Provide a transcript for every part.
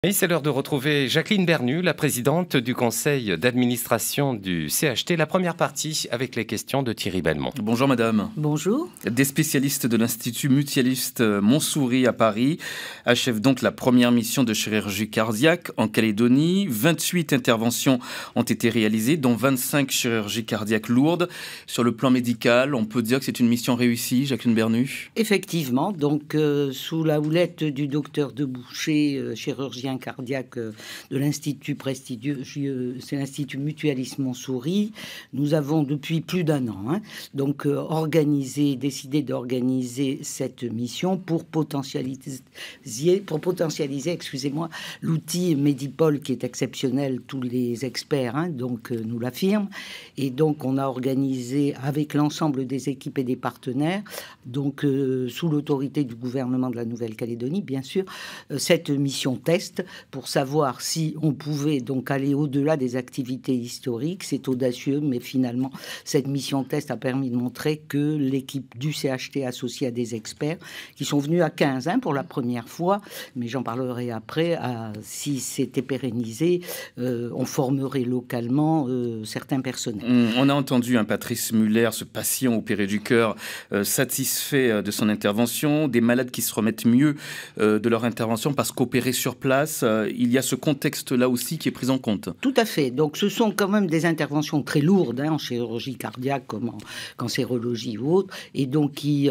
Et c'est l'heure de retrouver Jacqueline Bernu, la présidente du conseil d'administration du CHT. La première partie avec les questions de Thierry Belmont. Bonjour madame. Bonjour. Des spécialistes de l'Institut mutualiste Montsouris à Paris achèvent donc la première mission de chirurgie cardiaque en Calédonie. 28 interventions ont été réalisées, dont 25 chirurgies cardiaques lourdes. Sur le plan médical, on peut dire que c'est une mission réussie, Jacqueline Bernu? Effectivement, donc sous la houlette du docteur Deboucher, chirurgien cardiaque de l'Institut prestigieux, c'est l'Institut mutualiste Montsouris, nous avons depuis plus d'un an décidé d'organiser cette mission pour potentialiser, l'outil Medipol qui est exceptionnel, tous les experts nous l'affirment, et donc on a organisé avec l'ensemble des équipes et des partenaires, sous l'autorité du gouvernement de la Nouvelle-Calédonie, bien sûr, cette mission test pour savoir si on pouvait donc aller au-delà des activités historiques. C'est audacieux, mais finalement, cette mission test a permis de montrer que l'équipe du CHT associée à des experts qui sont venus à 15 pour la première fois, mais j'en parlerai après, si c'était pérennisé, on formerait localement certains personnels. On a entendu Patrice Muller, ce patient opéré du cœur, satisfait de son intervention, des malades qui se remettent mieux de leur intervention parce qu'opérés sur place, il y a ce contexte-là aussi qui est pris en compte. Tout à fait. Donc ce sont quand même des interventions très lourdes en chirurgie cardiaque comme en cancérologie ou autre, et donc qui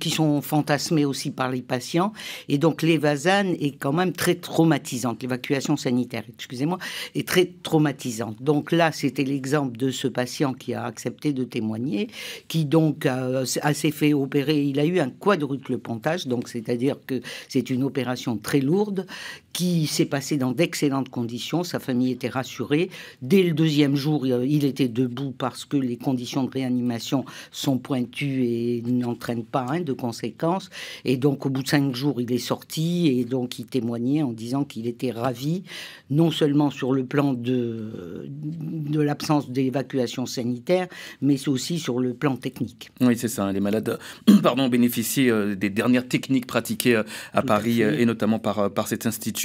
sont fantasmés aussi par les patients, et donc l'évasane est quand même très traumatisante, l'évacuation sanitaire, est très traumatisante. Donc là, c'était l'exemple de ce patient qui a accepté de témoigner, qui donc s'est fait opérer, il a eu un quadruple pontage, donc c'est-à-dire que c'est une opération très lourde, qui s'est passée dans d'excellentes conditions, sa famille était rassurée. Dès le deuxième jour, il était debout parce que les conditions de réanimation sont pointues et n'entraînent pas de conséquences. Et donc, au bout de 5 jours, il est sorti et donc il témoignait en disant qu'il était ravi, non seulement sur le plan de l'absence d'évacuation sanitaire, mais aussi sur le plan technique. Oui, c'est ça. Les malades ont bénéficié des dernières techniques pratiquées à Paris et notamment par cet institut.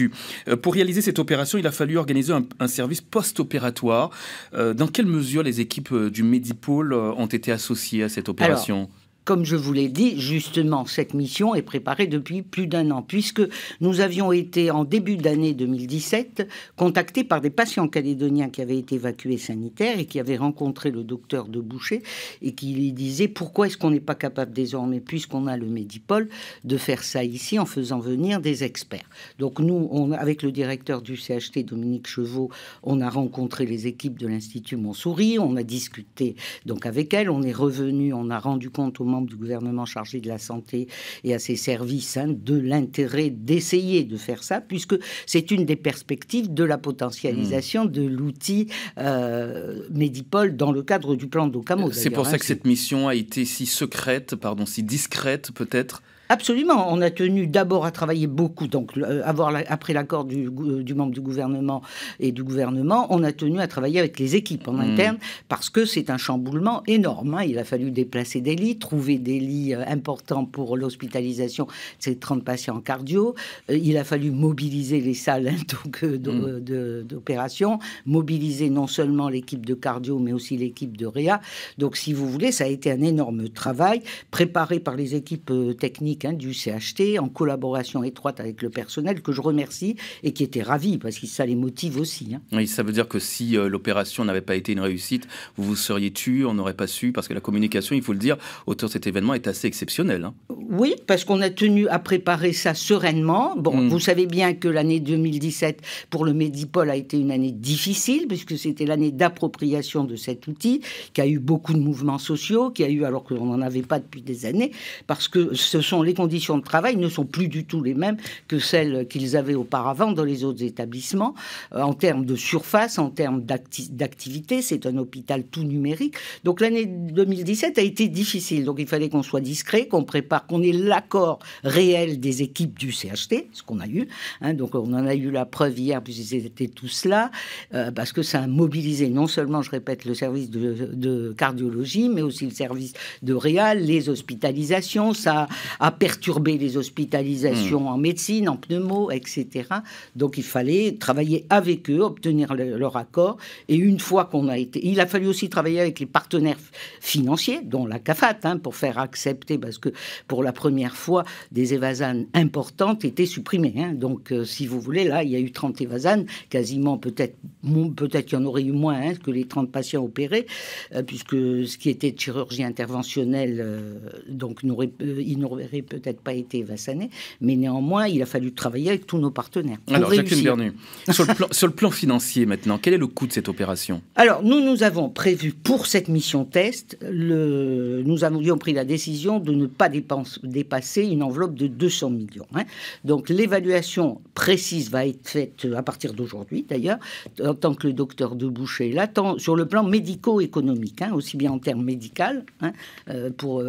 Pour réaliser cette opération, il a fallu organiser un service post-opératoire. Dans quelle mesure les équipes du Medipol ont été associées à cette opération ? Comme je vous l'ai dit, justement, cette mission est préparée depuis plus d'un an, puisque nous avions été, en début d'année 2017, contactés par des patients calédoniens qui avaient été évacués sanitaires et qui avaient rencontré le docteur Deboucher et qui lui disaient pourquoi est-ce qu'on n'est pas capable désormais, puisqu'on a le Medipol, de faire ça ici en faisant venir des experts. Donc nous, avec le directeur du CHT, Dominique Chevaux, on a rencontré les équipes de l'Institut Montsouris, on a discuté donc avec elles, on est revenu, on a rendu compte aux du gouvernement chargé de la santé et à ses services de l'intérêt d'essayer de faire ça, puisque c'est une des perspectives de la potentialisation de l'outil Medipol dans le cadre du plan d'Ocamo. C'est pour ça que cette mission a été si secrète, si discrète peut-être. Absolument. On a tenu d'abord à travailler beaucoup, donc après l'accord du membre du gouvernement et du gouvernement, on a tenu à travailler avec les équipes en interne parce que c'est un chamboulement énorme. Il a fallu déplacer des lits, trouver des lits importants pour l'hospitalisation de ces 30 patients cardio. Il a fallu mobiliser les salles d'opération, mobiliser non seulement l'équipe de cardio, mais aussi l'équipe de réa. Donc, si vous voulez, ça a été un énorme travail préparé par les équipes techniques du CHT, en collaboration étroite avec le personnel, que je remercie et qui était ravi, parce que ça les motive aussi. Oui, ça veut dire que si l'opération n'avait pas été une réussite, vous vous seriez tué, on n'aurait pas su, parce que la communication, il faut le dire, autour de cet événement est assez exceptionnelle. Oui, parce qu'on a tenu à préparer ça sereinement. Vous savez bien que l'année 2017, pour le Medipol, a été une année difficile, puisque c'était l'année d'appropriation de cet outil, qui a eu beaucoup de mouvements sociaux, alors qu'on n'en avait pas depuis des années, parce que les conditions de travail ne sont plus du tout les mêmes que celles qu'ils avaient auparavant dans les autres établissements. En termes de surface, en termes d'activité, c'est un hôpital tout numérique. Donc l'année 2017 a été difficile. Donc il fallait qu'on soit discret, qu'on prépare, qu'on ait l'accord réel des équipes du CHT, ce qu'on a eu. Donc on en a eu la preuve hier, puisqu'ils étaient tous là, parce que ça a mobilisé non seulement, je répète, le service de cardiologie, mais aussi le service de réal, les hospitalisations. Ça a perturber les hospitalisations en médecine, en pneumo, etc. Donc il fallait travailler avec eux, obtenir leur accord. Et une fois qu'on a été... Il a fallu aussi travailler avec les partenaires financiers, dont la CAFAT, pour faire accepter, parce que pour la première fois, des évasanes importantes étaient supprimées. Donc si vous voulez, là, il y a eu 30 évasanes, quasiment peut-être qu'il y en aurait eu moins que les 30 patients opérés, puisque ce qui était de chirurgie interventionnelle, donc il n'aurait peut-être pas été évasané, mais néanmoins, il a fallu travailler avec tous nos partenaires. Alors, Jacqueline Bernu, sur le plan financier maintenant, quel est le coût de cette opération? Alors, nous avons prévu pour cette mission test, nous avions pris la décision de ne pas dépasser une enveloppe de 200 millions. Donc, l'évaluation précise va être faite à partir d'aujourd'hui, d'ailleurs, en tant que le docteur Debouchet est là, tant sur le plan médico-économique, aussi bien en termes médical, pour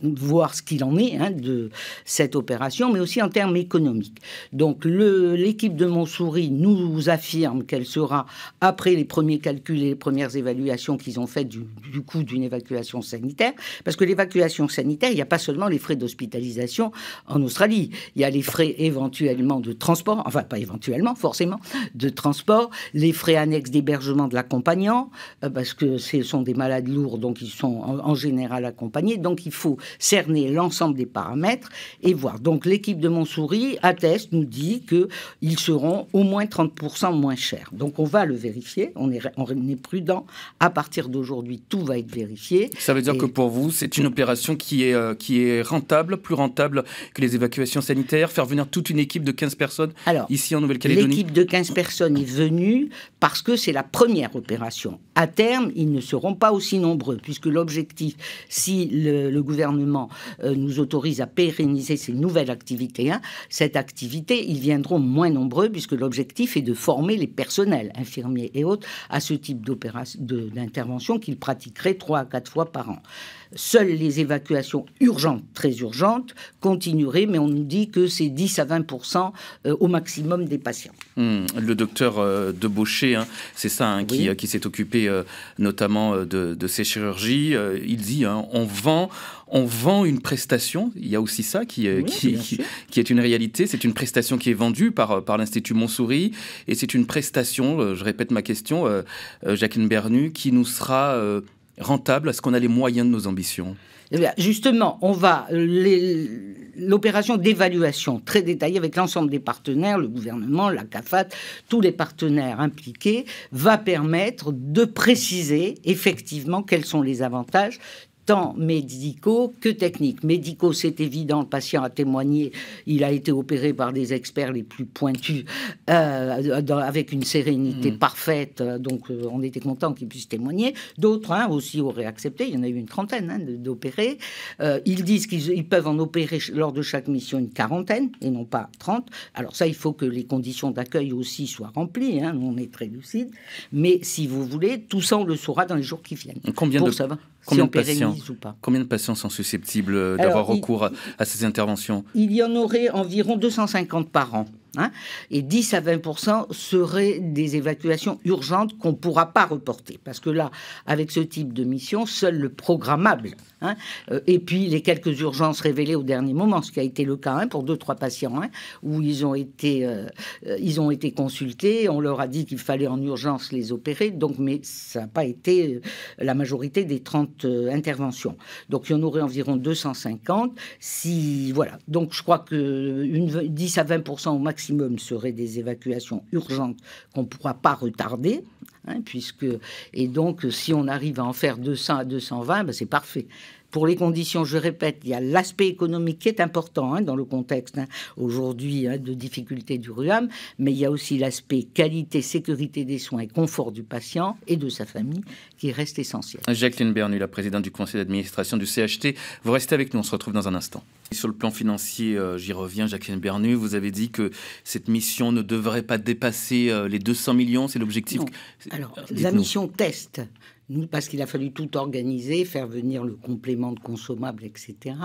voir ce qu'il en est de cette opération, mais aussi en termes économiques. Donc, l'équipe de Montsouris nous affirme qu'elle sera, après les premiers calculs et les premières évaluations qu'ils ont faites du coût d'une évacuation sanitaire, parce que l'évacuation sanitaire, il n'y a pas seulement les frais d'hospitalisation en Australie, il y a les frais éventuellement de transport, enfin pas éventuellement, forcément, de transport, les frais annexes d'hébergement de l'accompagnant, parce que ce sont des malades lourds, donc ils sont en général accompagnés, donc il faut cerner l'ensemble des paramètres et voir. Donc l'équipe de Montsouris atteste, nous dit qu'ils seront au moins 30% moins chers. Donc on va le vérifier, on est prudent. À partir d'aujourd'hui, tout va être vérifié. Ça veut dire que pour vous, c'est une opération qui est rentable, plus rentable que les évacuations sanitaires, faire venir toute une équipe de 15 personnes ici en Nouvelle-Calédonie? L'équipe de 15 personnes est venue parce que c'est la première opération. À terme, ils ne seront pas aussi nombreux, puisque l'objectif, si le gouvernement nous autorise à pérenniser ces nouvelles activités, cette activité, ils viendront moins nombreux, puisque l'objectif est de former les personnels, infirmiers et autres, à ce type d'intervention qu'ils pratiqueraient 3 à 4 fois par an. Seules les évacuations urgentes, très urgentes, continueraient, mais on nous dit que c'est 10 à 20% au maximum des patients. Le docteur Debouchet, c'est ça, oui, qui s'est occupé notamment de ces chirurgies. Il dit, on vend une prestation. Il y a aussi ça qui est une réalité. C'est une prestation qui est vendue par l'Institut Montsouris. Et c'est une prestation, je répète ma question, Jacqueline Bernu, qui nous sera rentable. Est-ce qu'on a les moyens de nos ambitions ? Justement, on va l'opération d'évaluation très détaillée avec l'ensemble des partenaires, le gouvernement, la CAFAT, tous les partenaires impliqués, va permettre de préciser effectivement quels sont les avantages tant médicaux que techniques. Médicaux, c'est évident, le patient a témoigné, il a été opéré par des experts les plus pointus, avec une sérénité parfaite, donc on était content qu'ils puissent témoigner. D'autres aussi auraient accepté, il y en a eu une trentaine d'opérés. Ils disent qu'ils peuvent en opérer lors de chaque mission une quarantaine, et non pas 30. Alors ça, il faut que les conditions d'accueil aussi soient remplies, on est très lucide. Mais si vous voulez, tout ça, on le saura dans les jours qui viennent. Combien de patients sont susceptibles d'avoir recours à ces interventions? Il y en aurait environ 250 par an. Et 10 à 20% seraient des évacuations urgentes qu'on ne pourra pas reporter. Parce que là, avec ce type de mission, seul le programmable, et puis les quelques urgences révélées au dernier moment, ce qui a été le cas pour 2-3 patients, où ils ont été consultés, on leur a dit qu'il fallait en urgence les opérer, donc, mais ça n'a pas été la majorité des 30 interventions. Donc il y en aurait environ 250. Voilà. Donc je crois que 10 à 20% au maximum seraient des évacuations urgentes qu'on ne pourra pas retarder, et donc si on arrive à en faire 200 à 220, c'est parfait. Pour les conditions, je répète, il y a l'aspect économique qui est important dans le contexte aujourd'hui de difficulté du RUAM, mais il y a aussi l'aspect qualité, sécurité des soins et confort du patient et de sa famille qui reste essentiel. Jacqueline Bernu, la présidente du conseil d'administration du CHT, vous restez avec nous, on se retrouve dans un instant. Sur le plan financier, j'y reviens, Jacqueline Bernu, vous avez dit que cette mission ne devrait pas dépasser les 200 millions, c'est l'objectif. Alors, la mission test parce qu'il a fallu tout organiser, faire venir le complément de consommables, etc.,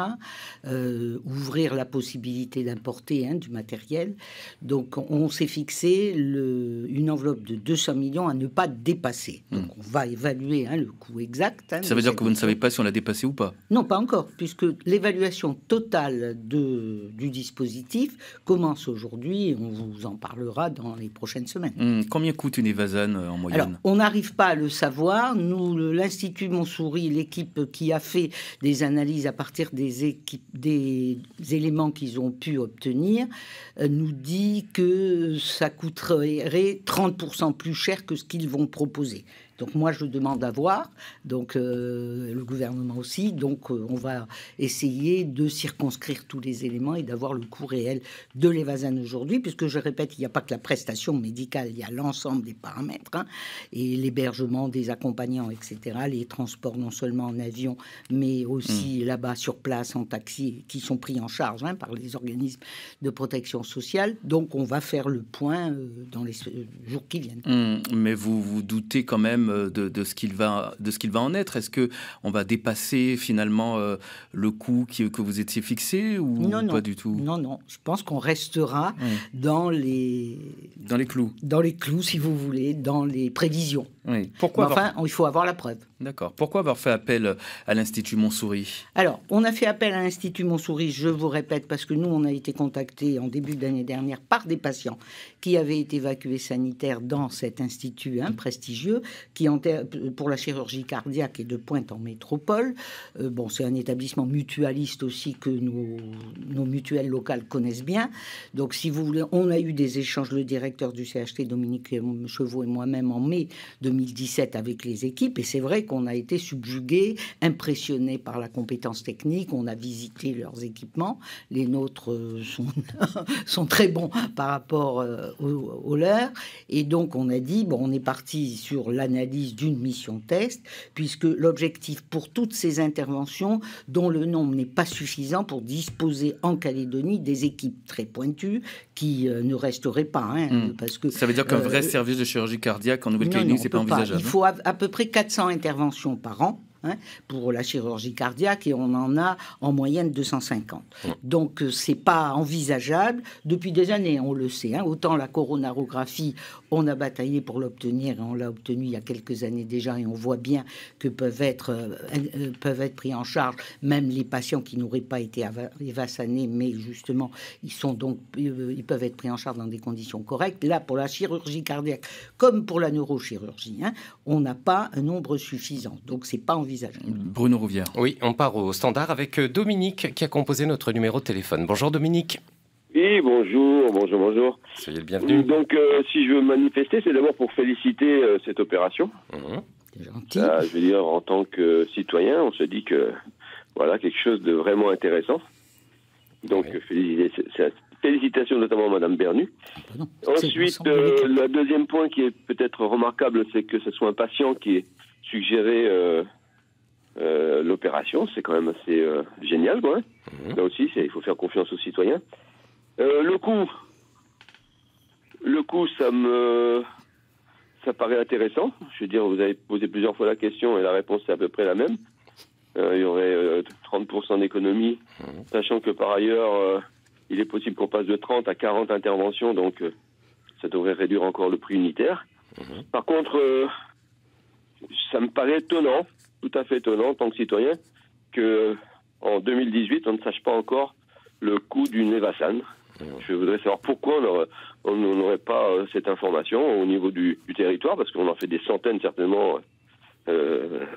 ouvrir la possibilité d'importer du matériel. Donc, on s'est fixé une enveloppe de 200 millions à ne pas dépasser. Donc, on va évaluer le coût exact. Ça veut dire que vous ne savez pas si on l'a dépassé ou pas? Non, pas encore, puisque l'évaluation totale du dispositif commence aujourd'hui et on vous en parlera dans les prochaines semaines. Combien coûte une Evasan en moyenne? Alors, on n'arrive pas à le savoir. Nous, l'Institut Montsouris, l'équipe qui a fait des analyses à partir des éléments qu'ils ont pu obtenir, nous dit que ça coûterait 30% plus cher que ce qu'ils vont proposer. Donc moi, je demande à voir, donc le gouvernement aussi. Donc on va essayer de circonscrire tous les éléments et d'avoir le coût réel de l'Evasan aujourd'hui, puisque je répète, il n'y a pas que la prestation médicale, il y a l'ensemble des paramètres, et l'hébergement des accompagnants, etc., les transports non seulement en avion, mais aussi là-bas sur place en taxi, qui sont pris en charge par les organismes de protection sociale. Donc on va faire le point dans les jours qui viennent. Mais vous doutez quand même de ce qu'il va en être. Est-ce qu'on va dépasser finalement le coût que vous étiez fixé ou pas du tout? Non. Je pense qu'on restera dans les clous. Dans les clous, si vous voulez, dans les prévisions. Oui. Il faut avoir la preuve. D'accord. Pourquoi avoir fait appel à l'Institut Montsouris? Alors, on a fait appel à l'Institut Montsouris, je vous répète, parce que nous, on a été contactés en début d'année dernière par des patients qui avaient été évacués sanitaires dans cet institut prestigieux, qui pour la chirurgie cardiaque est de pointe en métropole. C'est un établissement mutualiste aussi que nos mutuelles locales connaissent bien. Donc, si vous voulez, on a eu des échanges, le directeur du CHT, Dominique Chevaux et moi-même, en mai 2017 avec les équipes, et c'est vrai qu'on a été subjugués, impressionnés par la compétence technique. On a visité leurs équipements. Les nôtres sont très bons par rapport aux leurs. Et donc, on a dit, on est parti sur l'analyse d'une mission test, puisque l'objectif pour toutes ces interventions, dont le nombre n'est pas suffisant pour disposer en Calédonie des équipes très pointues qui ne resteraient pas. Parce que, ça veut dire qu'un vrai service de chirurgie cardiaque en Nouvelle-Calédonie, c'est pas envisageable. Il faut à peu près 400 interventions par an pour la chirurgie cardiaque, et on en a en moyenne 250. Donc, c'est pas envisageable. Depuis des années, on le sait. Autant la coronarographie, on a bataillé pour l'obtenir, et on l'a obtenu il y a quelques années déjà, et on voit bien que peuvent être pris en charge même les patients qui n'auraient pas été évassanés, mais justement, ils peuvent être pris en charge dans des conditions correctes. Là, pour la chirurgie cardiaque, comme pour la neurochirurgie, on n'a pas un nombre suffisant. Donc, c'est pas envisageable. Bruno Rouvière. Oui, on part au standard avec Dominique qui a composé notre numéro de téléphone. Bonjour Dominique. Oui, bonjour. Soyez le bienvenu. Donc, si je veux manifester, c'est d'abord pour féliciter cette opération. C'est gentil. Je veux dire, en tant que citoyen, on se dit que voilà quelque chose de vraiment intéressant. Donc, félicitations notamment à Madame Bernu. Ensuite, le deuxième point qui est peut-être remarquable, c'est que ce soit un patient qui ait suggéré l'opération. C'est quand même assez génial, quoi. Là aussi, il faut faire confiance aux citoyens. Le coût, ça paraît intéressant. Je veux dire, vous avez posé plusieurs fois la question et la réponse est à peu près la même. Il y aurait 30% d'économie, sachant que par ailleurs, il est possible qu'on passe de 30 à 40 interventions, donc ça devrait réduire encore le prix unitaire. Par contre, ça me paraît étonnant, tout à fait étonnant en tant que citoyen, qu'en 2018, on ne sache pas encore le coût d'une Evasan. Je voudrais savoir pourquoi on n'aurait pas cette information au niveau du territoire, parce qu'on en fait des centaines certainement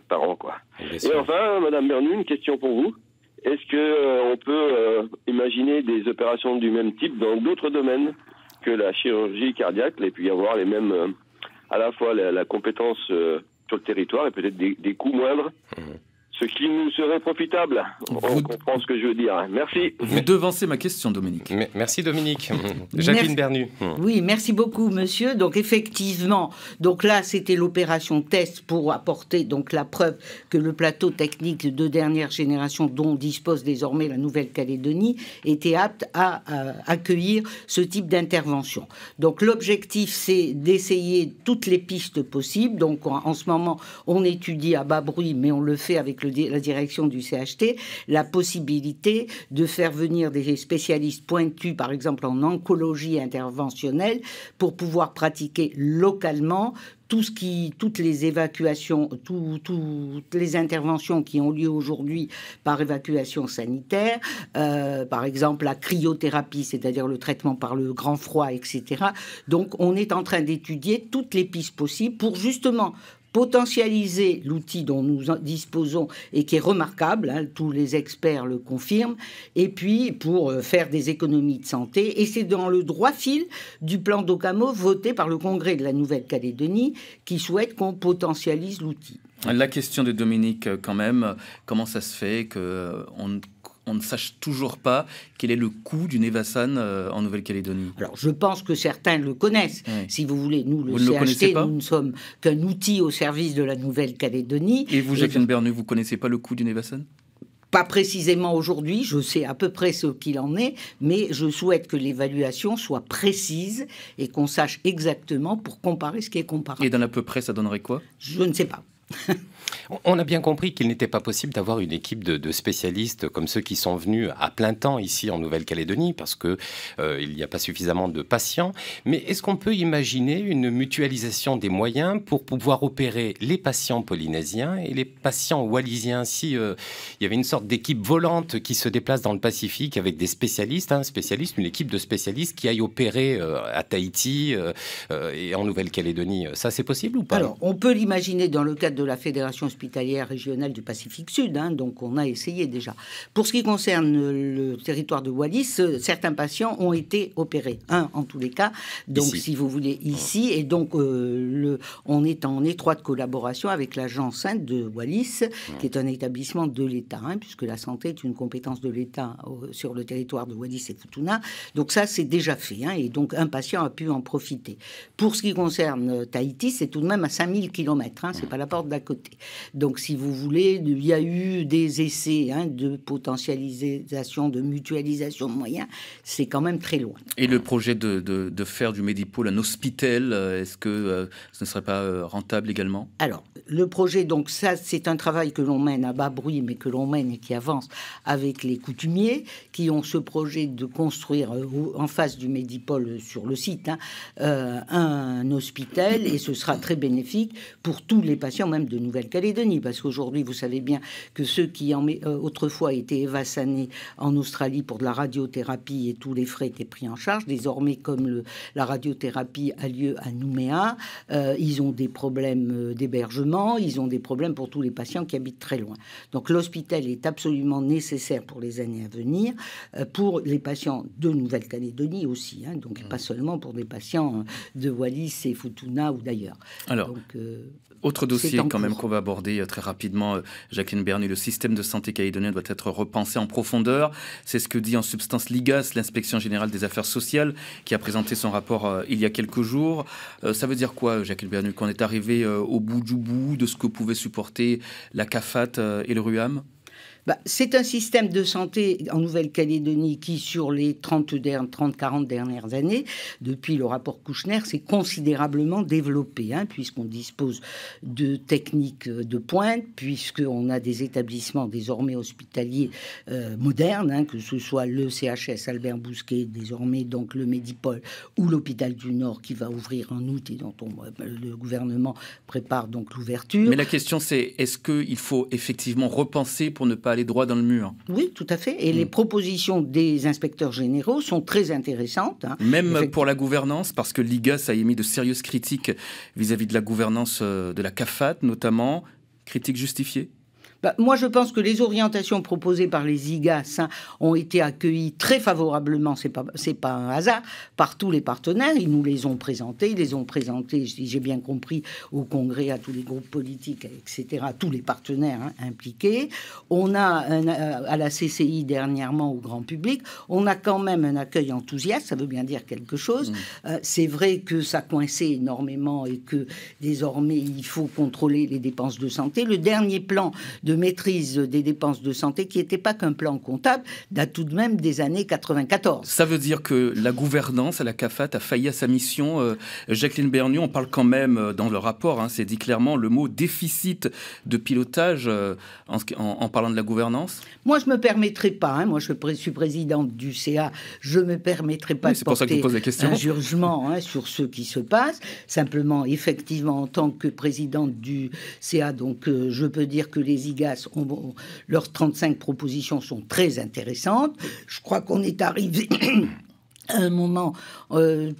par an, quoi. Et enfin, Madame Bernu, une question pour vous. Est-ce qu'on peut imaginer des opérations du même type dans d'autres domaines que la chirurgie cardiaque, et puis avoir les mêmes, à la fois la compétence sur le territoire et peut-être des coûts moindres ce qui nous serait profitable. On comprend ce que je veux dire. Merci. Vous devancez ma question, Dominique. Merci Dominique. Jacqueline Bernu. Oui, merci beaucoup, monsieur. Donc effectivement, donc là, c'était l'opération test pour apporter donc la preuve que le plateau technique de dernière génération dont dispose désormais la Nouvelle-Calédonie était apte à accueillir ce type d'intervention. Donc l'objectif, c'est d'essayer toutes les pistes possibles. Donc en ce moment, on étudie à bas bruit, mais on le fait avec la direction du CHT, la possibilité de faire venir des spécialistes pointus, par exemple en oncologie interventionnelle, pour pouvoir pratiquer localement toutes les évacuations, toutes les interventions qui ont lieu aujourd'hui par évacuation sanitaire, par exemple la cryothérapie, c'est-à-dire le traitement par le grand froid, etc. Donc on est en train d'étudier toutes les pistes possibles pour justement potentialiser l'outil dont nous disposons et qui est remarquable, hein, tous les experts le confirment, et puis pour faire des économies de santé. Et c'est dans le droit fil du plan d'Ocamo voté par le Congrès de la Nouvelle-Calédonie qui souhaite qu'on potentialise l'outil. La question de Dominique, quand même, comment ça se fait qu'on ne sache toujours pas quel est le coût d'une Evasane en Nouvelle-Calédonie? Alors, je pense que certains le connaissent. Oui. Si vous voulez, nous, le CHT, nous ne sommes qu'un outil au service de la Nouvelle-Calédonie. Et vous, Jacqueline Bernu, vous ne connaissez pas le coût d'une Evasane? Pas précisément aujourd'hui, je sais à peu près ce qu'il en est, mais je souhaite que l'évaluation soit précise et qu'on sache exactement pour comparer ce qui est comparable. Et dans l'à peu près, ça donnerait quoi? Je ne sais pas. On a bien compris qu'il n'était pas possible d'avoir une équipe de spécialistes comme ceux qui sont venus à plein temps ici en Nouvelle-Calédonie parce que il n'y a pas suffisamment de patients. Mais est-ce qu'on peut imaginer une mutualisation des moyens pour pouvoir opérer les patients polynésiens et les patients wallisiens? Si il y avait une sorte d'équipe volante qui se déplace dans le Pacifique avec des spécialistes, une équipe de spécialistes qui aille opérer à Tahiti et en Nouvelle-Calédonie, ça c'est possible ou pas? Alors, on peut l'imaginer dans le cadre de la Fédération hospitalière régionale du Pacifique Sud, hein, donc on a essayé déjà. Pour ce qui concerne le territoire de Wallis, certains patients ont été opérés, en tous les cas, donc ici. Si vous voulez, ici, et donc on est en étroite collaboration avec l'agence Sainte de Wallis, qui est un établissement de l'État, hein, puisque la santé est une compétence de l'État sur le territoire de Wallis et Futuna, donc ça c'est déjà fait, hein, et donc un patient a pu en profiter. Pour ce qui concerne Tahiti, c'est tout de même à 5000 km, hein, c'est pas la porte d'à côté. Donc, si vous voulez, il y a eu des essais, hein, de potentialisation, de mutualisation de moyens. C'est quand même très loin. Et le projet de faire du Medipôle un hôpital, est-ce que ce ne serait pas rentable également? Alors, le projet, donc ça, c'est un travail que l'on mène à bas bruit, mais que l'on mène et qui avance avec les coutumiers, qui ont ce projet de construire en face du Medipôle sur le site, hein, un hôpital, et ce sera très bénéfique pour tous les patients, même de Nouvelle-Calédonie, parce qu'aujourd'hui, vous savez bien que ceux qui autrefois étaient évasanés en Australie pour de la radiothérapie et tous les frais étaient pris en charge, désormais, comme la radiothérapie a lieu à Nouméa, ils ont des problèmes d'hébergement, ils ont des problèmes pour tous les patients qui habitent très loin. Donc l'hôpital est absolument nécessaire pour les années à venir, pour les patients de Nouvelle-Calédonie aussi, hein, donc pas seulement pour des patients de Wallis et Futuna ou d'ailleurs. Alors, donc, autre dossier quand même qu'on va aborder très rapidement, Jacqueline Bernu, le système de santé calédonien doit être repensé en profondeur. C'est ce que dit en substance l'IGAS, l'Inspection Générale des Affaires Sociales, qui a présenté son rapport il y a quelques jours. Ça veut dire quoi, Jacqueline Bernu, qu'on est arrivé au bout du bout de ce que pouvait supporter la CAFAT et le RUAM? C'est un système de santé en Nouvelle-Calédonie qui, sur les 30-40 dernières années, depuis le rapport Kouchner, s'est considérablement développé, hein, puisqu'on dispose de techniques de pointe, puisqu'on a des établissements désormais hospitaliers modernes, hein, que ce soit le CHS Albert Bousquet, désormais donc le Medipôle, ou l'hôpital du Nord qui va ouvrir en août et dont le gouvernement prépare donc l'ouverture. Mais la question c'est, est-ce qu'il faut effectivement repenser pour ne pas aller droit dans le mur? Oui, tout à fait. Et les propositions des inspecteurs généraux sont très intéressantes. Hein. Même pour la gouvernance, parce que l'IGAS a émis de sérieuses critiques vis-à-vis de la gouvernance de la CAFAT, notamment. Critiques justifiées? Moi, je pense que les orientations proposées par les IGAS ont été accueillies très favorablement, c'est pas un hasard, par tous les partenaires. Ils nous les ont présentées, si j'ai bien compris, au Congrès, à tous les groupes politiques, etc., à tous les partenaires impliqués. On a, à la CCI dernièrement, au grand public, on a quand même un accueil enthousiaste, ça veut bien dire quelque chose. C'est vrai que ça coinçait énormément et que désormais, il faut contrôler les dépenses de santé. Le dernier plan de maîtrise des dépenses de santé, qui n'était pas qu'un plan comptable, date tout de même des années 94. Ça veut dire que la gouvernance à la CAFAT a failli à sa mission. Jacqueline Bernu, on parle quand même dans le rapport, c'est dit clairement le mot déficit de pilotage en parlant de la gouvernance. Moi, je ne me permettrai pas, moi je suis présidente du CA, je ne me permettrai pas de porter un jugement sur ce qui se passe. Simplement, effectivement, en tant que présidente du CA, donc je peux dire que les IGAS, leurs 35 propositions sont très intéressantes. Je crois qu'on est arrivé à un moment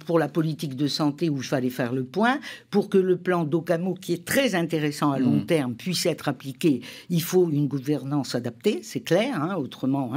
pour la politique de santé où il fallait faire le point. Pour que le plan d'Occamo, qui est très intéressant à long terme, puisse être appliqué, il faut une gouvernance adaptée, c'est clair, autrement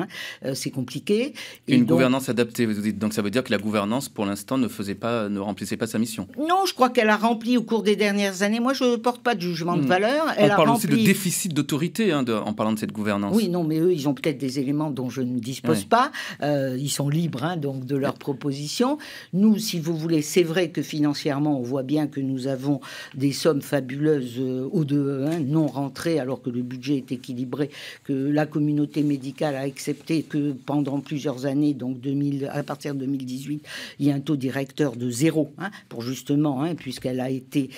c'est compliqué. Et donc, gouvernance adaptée, vous dites, donc ça veut dire que la gouvernance, pour l'instant, ne remplissait pas sa mission? Non, je crois qu'elle a rempli au cours des dernières années. Moi, je ne porte pas de jugement de valeur. On parle aussi de déficit d'autorité en parlant de cette gouvernance. Oui, non, mais eux, ils ont peut-être des éléments dont je ne dispose pas. Ils sont libres donc de leur proposition. Nous, si vous voulez, c'est vrai que financièrement, on voit bien que nous avons des sommes fabuleuses O2E1 non rentrées, alors que le budget est équilibré, que la communauté médicale a accepté que pendant plusieurs années, donc à partir de 2018, il y a un taux directeur de 0, pour justement, puisqu'elle a été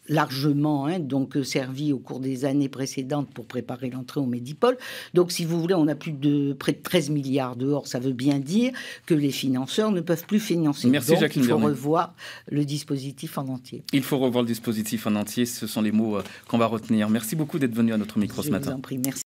largement donc servie au cours des années précédentes pour préparer l'entrée au Medipol. Donc, si vous voulez, on a près de 13 milliards dehors. Ça veut bien dire que les financeurs ne peuvent plus financer. Merci, donc, Jacqueline il faut Bernu. revoir le dispositif en entier. Il faut revoir le dispositif en entier. Ce sont les mots qu'on va retenir. Merci beaucoup d'être venu à notre micro ce matin. Je vous en prie, merci.